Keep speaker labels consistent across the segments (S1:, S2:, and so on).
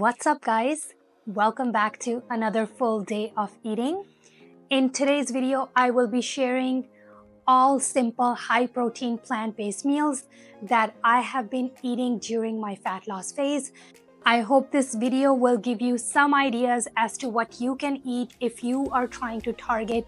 S1: What's up, guys? Welcome back to another full day of eating. In today's video, I will be sharing all simple high protein plant-based meals that I have been eating during my fat loss phase. I hope this video will give you some ideas as to what you can eat if you are trying to target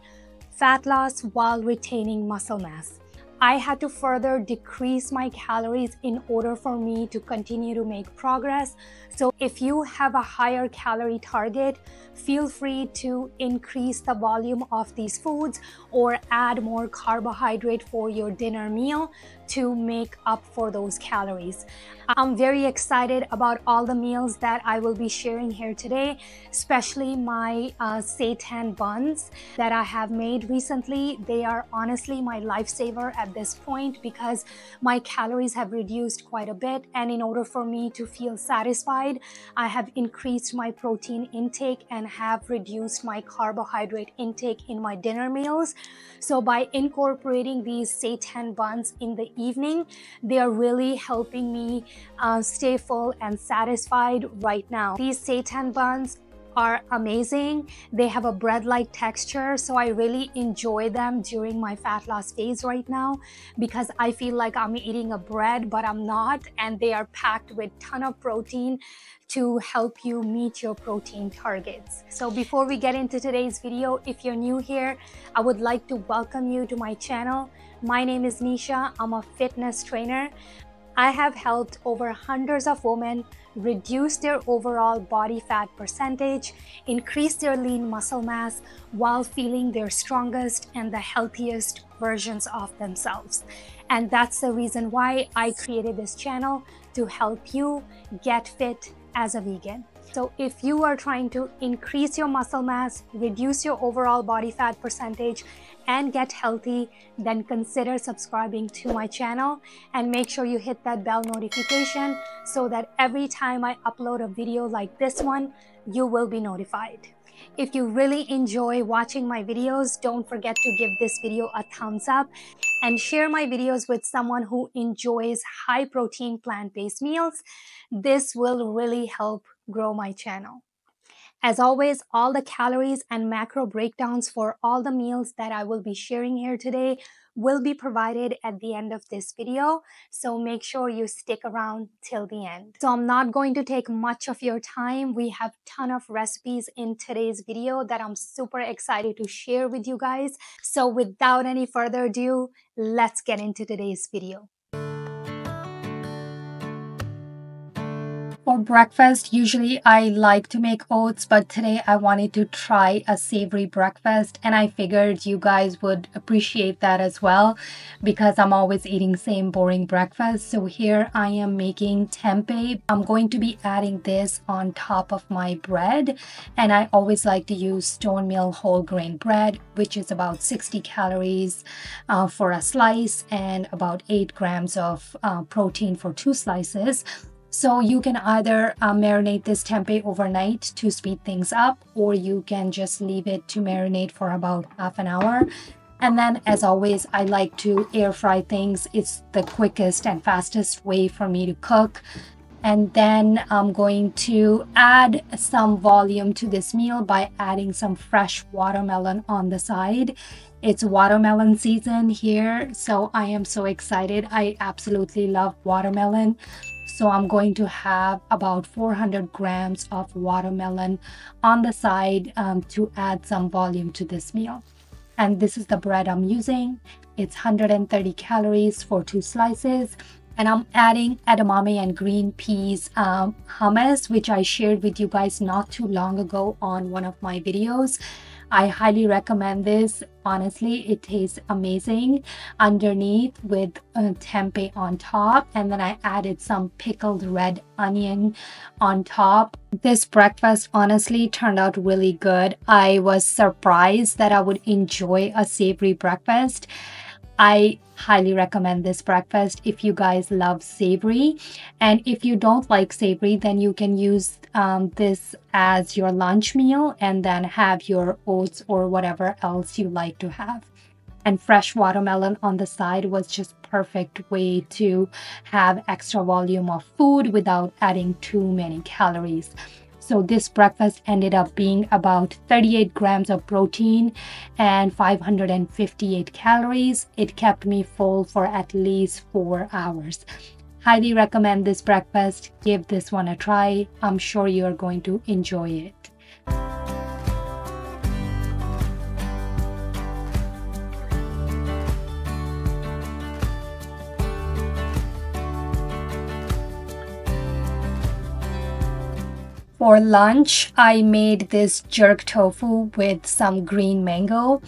S1: fat loss while retaining muscle mass. I had to further decrease my calories in order for me to continue to make progress. So if you have a higher calorie target, feel free to increase the volume of these foods or add more carbohydrate for your dinner meal to make up for those calories. I'm very excited about all the meals that I will be sharing here today, especially my Seitan buns that I have made recently. They are honestly my lifesaver at this point because my calories have reduced quite a bit, and in order for me to feel satisfied, I have increased my protein intake and have reduced my carbohydrate intake in my dinner meals. So by incorporating these Seitan buns in the evening, they are really helping me stay full and satisfied right now. These Seitan buns are amazing. They have a bread-like texture, so I really enjoy them during my fat loss phase right now because I feel like I'm eating a bread, but I'm not, and they are packed with a ton of protein to help you meet your protein targets. So before we get into today's video, if you're new here, I would like to welcome you to my channel. My name is Nisha. I'm a fitness trainer. I have helped over hundreds of women reduce their overall body fat percentage, increase their lean muscle mass while feeling their strongest and the healthiest versions of themselves. And that's the reason why I created this channel, to help you get fit as a vegan. So if you are trying to increase your muscle mass, reduce your overall body fat percentage, and get healthy, then consider subscribing to my channel and make sure you hit that bell notification so that every time I upload a video like this one, you will be notified. If you really enjoy watching my videos, don't forget to give this video a thumbs up and share my videos with someone who enjoys high protein plant-based meals. This will really help grow my channel. As always, all the calories and macro breakdowns for all the meals that I will be sharing here today will be provided at the end of this video, so make sure you stick around till the end. So I'm not going to take much of your time. We have a ton of recipes in today's video that I'm super excited to share with you guys. So without any further ado, let's get into today's video. For breakfast, usually I like to make oats, but today I wanted to try a savory breakfast, and I figured you guys would appreciate that as well because I'm always eating same boring breakfast. So here I am making tempeh. I'm going to be adding this on top of my bread, and I always like to use Stonemill whole grain bread, which is about 60 calories for a slice and about 8 grams of protein for 2 slices. So you can either marinate this tempeh overnight to speed things up, or you can just leave it to marinate for about half an hour. And then, as always, I like to air fry things. It's the quickest and fastest way for me to cook. And then I'm going to add some volume to this meal by adding some fresh watermelon on the side. It's watermelon season here, so I am so excited. I absolutely love watermelon. So I'm going to have about 400 grams of watermelon on the side to add some volume to this meal. And this is the bread I'm using. It's 130 calories for 2 slices. And I'm adding edamame and green peas hummus, which I shared with you guys not too long ago on one of my videos. I highly recommend this. Honestly, it tastes amazing underneath with tempeh on top, and then I added some pickled red onion on top. This breakfast honestly turned out really good. I was surprised that I would enjoy a savory breakfast. I highly recommend this breakfast if you guys love savory. And if you don't like savory, then you can use this as your lunch meal and then have your oats or whatever else you like to have. And fresh watermelon on the side was just perfect way to have extra volume of food without adding too many calories. So this breakfast ended up being about 38 grams of protein and 558 calories. It kept me full for at least 4 hours. Highly recommend this breakfast. Give this one a try. I'm sure you are going to enjoy it. For lunch, I made this jerk tofu with some green mango.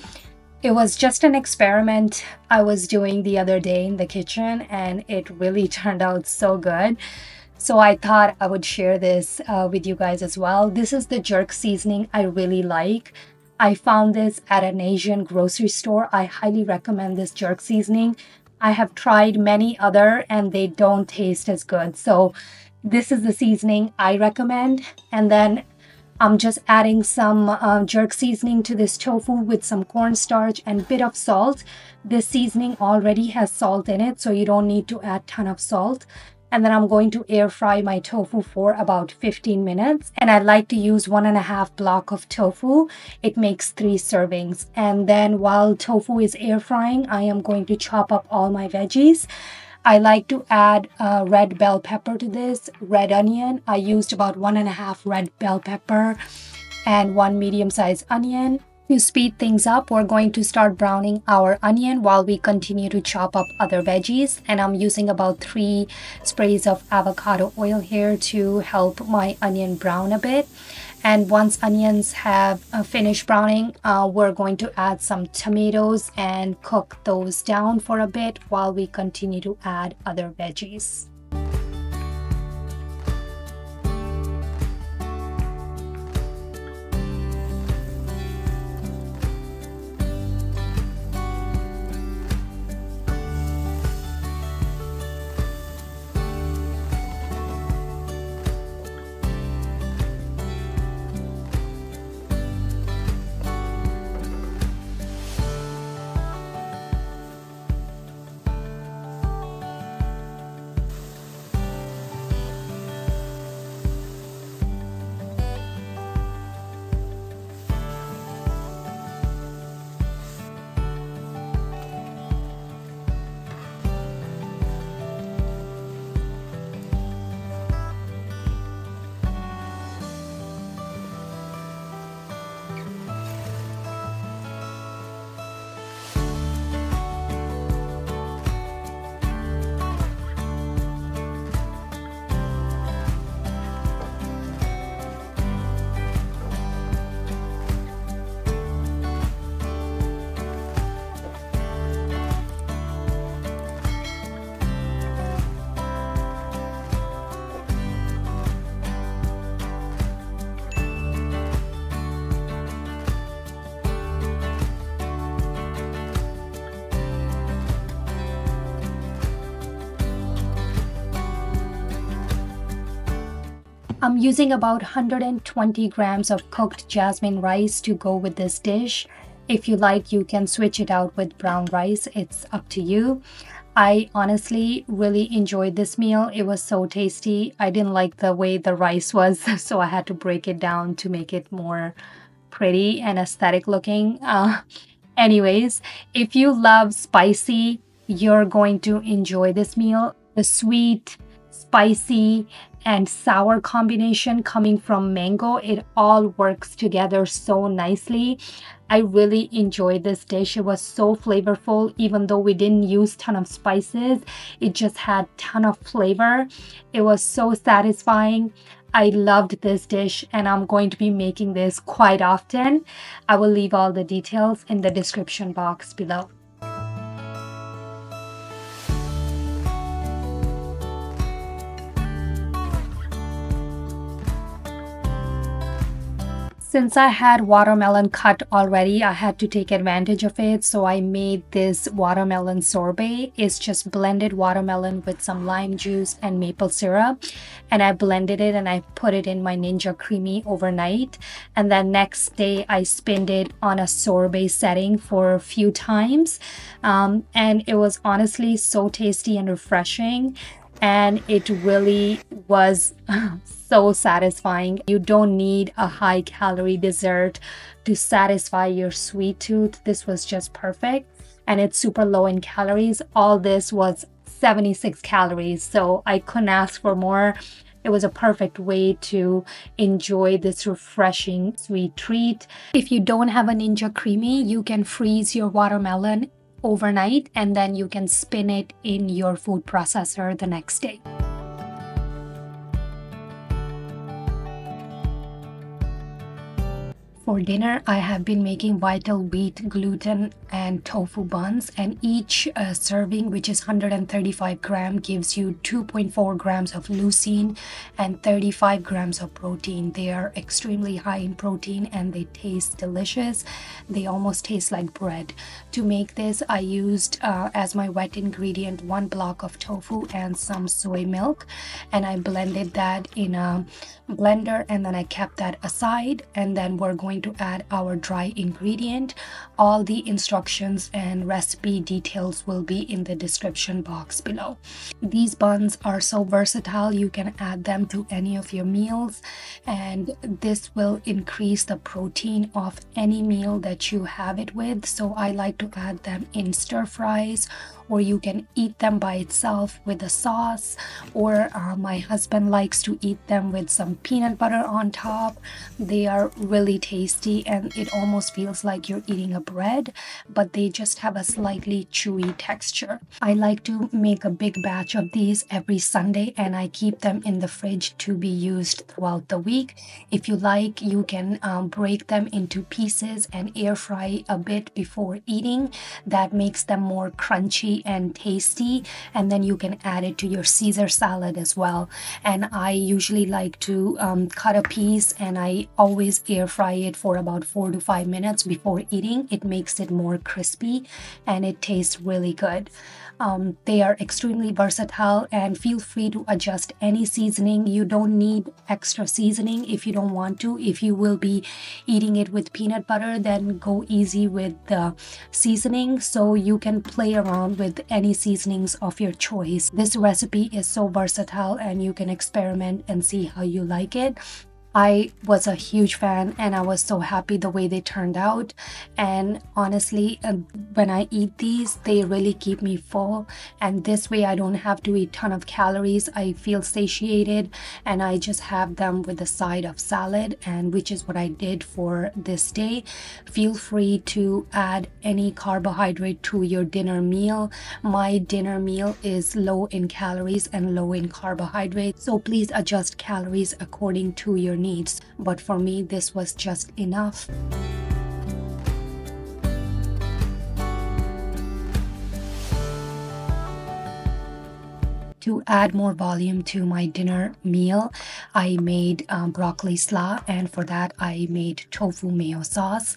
S1: It was just an experiment I was doing the other day in the kitchen, and it really turned out so good. So I thought I would share this with you guys as well. This is the jerk seasoning I really like. I found this at an Asian grocery store. I highly recommend this jerk seasoning. I have tried many other and they don't taste as good. So this is the seasoning I recommend. And then I'm just adding some jerk seasoning to this tofu with some cornstarch and a bit of salt. This seasoning already has salt in it, so you don't need to add a ton of salt. And then I'm going to air fry my tofu for about 15 minutes. And I like to use 1.5 blocks of tofu. It makes 3 servings. And then while tofu is air frying, I am going to chop up all my veggies. I like to add red bell pepper to this, red onion. I used about 1.5 red bell pepper and 1 medium-sized onion. To speed things up, we're going to start browning our onion while we continue to chop up other veggies. And I'm using about 3 sprays of avocado oil here to help my onion brown a bit. And once onions have finished browning, we're going to add some tomatoes and cook those down for a bit while we continue to add other veggies. I'm using about 120 grams of cooked jasmine rice to go with this dish. If you like, you can switch it out with brown rice. It's up to you. I honestly really enjoyed this meal. It was so tasty. I didn't like the way the rice was, so I had to break it down to make it more pretty and aesthetic looking. Anyways, if you love spicy, you're going to enjoy this meal. The sweet, spicy, and sour combination coming from mango, it all works together so nicely. I really enjoyed this dish. It was so flavorful. Even though we didn't use a ton of spices, it just had a ton of flavor. It was so satisfying. I loved this dish and I'm going to be making this quite often. I will leave all the details in the description box below. Since I had watermelon cut already, I had to take advantage of it. So I made this watermelon sorbet. It's just blended watermelon with some lime juice and maple syrup. And I blended it and I put it in my Ninja Creamy overnight. And then next day I spinned it on a sorbet setting for a few times. And it was honestly so tasty and refreshing. And it really was so satisfying. You don't need a high calorie dessert to satisfy your sweet tooth. This was just perfect, and it's super low in calories. All this was 76 calories, so I couldn't ask for more. It was a perfect way to enjoy this refreshing sweet treat. If you don't have a Ninja Creamy, you can freeze your watermelon overnight and then you can spin it in your food processor the next day. For dinner, I have been making vital wheat, gluten, and tofu buns, and each serving, which is 135 grams, gives you 2.4 grams of leucine and 35 grams of protein. They are extremely high in protein and they taste delicious. They almost taste like bread. To make this, I used as my wet ingredient 1 block of tofu and some soy milk, and I blended that in a blender, and then I kept that aside. And then we're going to add our dry ingredient. All the instructions and recipe details will be in the description box below. These buns are so versatile. You can add them to any of your meals, and this will increase the protein of any meal that you have it with. So I like to add them in stir fries, or you can eat them by itself with a sauce, or my husband likes to eat them with some peanut butter on top. They are really tasty and it almost feels like you're eating a bread, but they just have a slightly chewy texture. I like to make a big batch of these every Sunday, and I keep them in the fridge to be used throughout the week. If you like, you can break them into pieces and air fry a bit before eating. That makes them more crunchy and tasty, and then you can add it to your Caesar salad as well. And I usually like to cut a piece, and I always air fry it for about 4 to 5 minutes before eating. It makes it more crispy and it tastes really good. They are extremely versatile, and feel free to adjust any seasoning. You don't need extra seasoning if you don't want to. If you will be eating it with peanut butter, then go easy with the seasoning, so you can play around with any seasonings of your choice. This recipe is so versatile and you can experiment and see how you like it. I was a huge fan and I was so happy the way they turned out. And honestly, when I eat these, they really keep me full. And this way I don't have to eat a ton of calories. I feel satiated, and I just have them with a side of salad, and which is what I did for this day. Feel free to add any carbohydrate to your dinner meal. My dinner meal is low in calories and low in carbohydrates, so please adjust calories according to your needs, but for me this was just enough. To add more volume to my dinner meal, I made broccoli slaw, and for that I made tofu mayo sauce.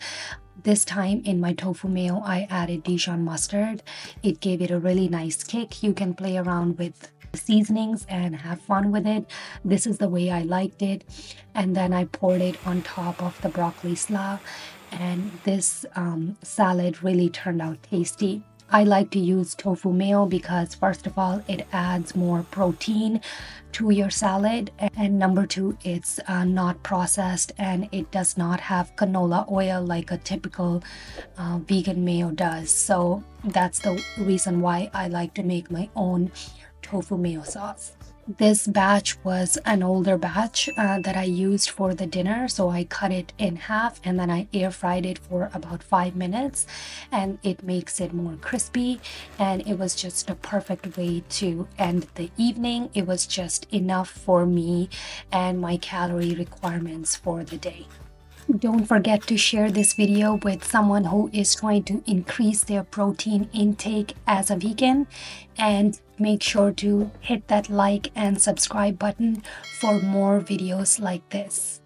S1: This time in my tofu mayo, I added Dijon mustard. It gave it a really nice kick. You can play around with seasonings and have fun with it. This is the way I liked it. And then I poured it on top of the broccoli slaw, and this salad really turned out tasty. I like to use tofu mayo because first of all, it adds more protein to your salad, and number two, it's not processed and it does not have canola oil like a typical vegan mayo does. So that's the reason why I like to make my own tofu mayo sauce. This batch was an older batch that I used for the dinner, so I cut it in half and then I air fried it for about 5 minutes, and it makes it more crispy, and it was just a perfect way to end the evening. It was just enough for me and my calorie requirements for the day. Don't forget to share this video with someone who is trying to increase their protein intake as a vegan, and make sure to hit that like and subscribe button for more videos like this.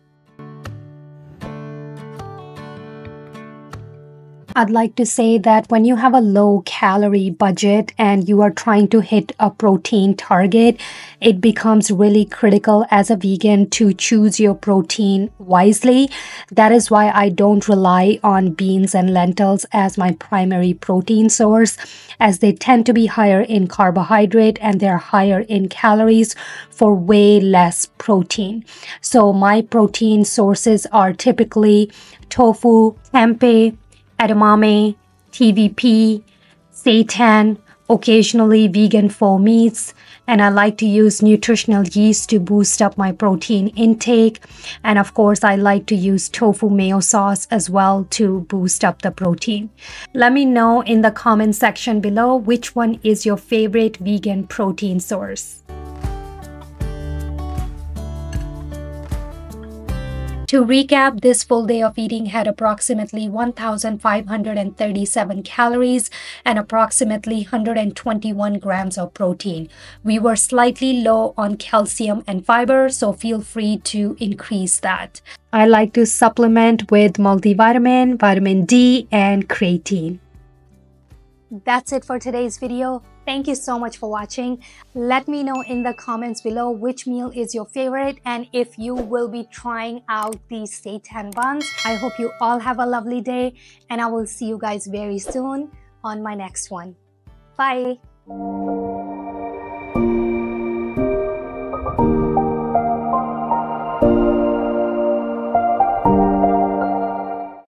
S1: I'd like to say that when you have a low calorie budget and you are trying to hit a protein target, it becomes really critical as a vegan to choose your protein wisely. That is why I don't rely on beans and lentils as my primary protein source, as they tend to be higher in carbohydrate and they're higher in calories for way less protein. So my protein sources are typically tofu, tempeh, edamame, TVP, seitan, occasionally vegan full meats, and I like to use nutritional yeast to boost up my protein intake. And of course, I like to use tofu mayo sauce as well to boost up the protein. Let me know in the comment section below which one is your favorite vegan protein source. To recap, this full day of eating had approximately 1,537 calories and approximately 121 grams of protein. We were slightly low on calcium and fiber, so feel free to increase that. I like to supplement with multivitamin, vitamin D, and creatine. That's it for today's video. Thank you so much for watching. Let me know in the comments below which meal is your favorite and if you will be trying out these seitan buns. I hope you all have a lovely day and I will see you guys very soon on my next one. Bye.